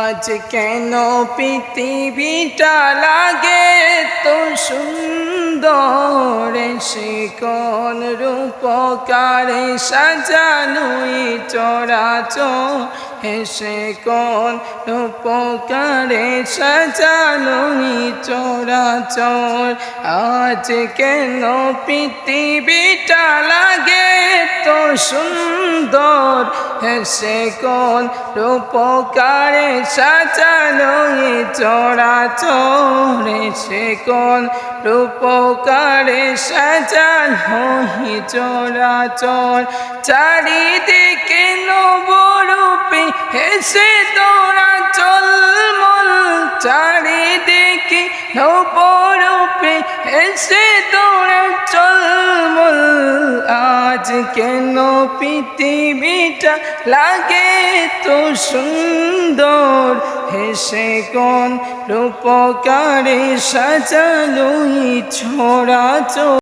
আজ কেন পৃথিবীটা লাগে তো সুন্দর, সে কোন রূপকারে সাজানোই চরাচর, সে কোন রূপকারে সাজানোই চরাচর। আজ কেন পৃথিবীটা লাগে তো সুন্দর, সে কোন রূপকারে সাজানোই চরাচর, সে কোন রূপকারে সাজানোই চরাচর। চারিদিকে নবরূপে হেসে তোরা চলমল, চারিদিকে নবরূপে হেসে তোরা চলমল। আজ কেন পৃথিবীটা লাগে তো সুন্দর, সে কোন রূপকারে সাজানোই চরাচর।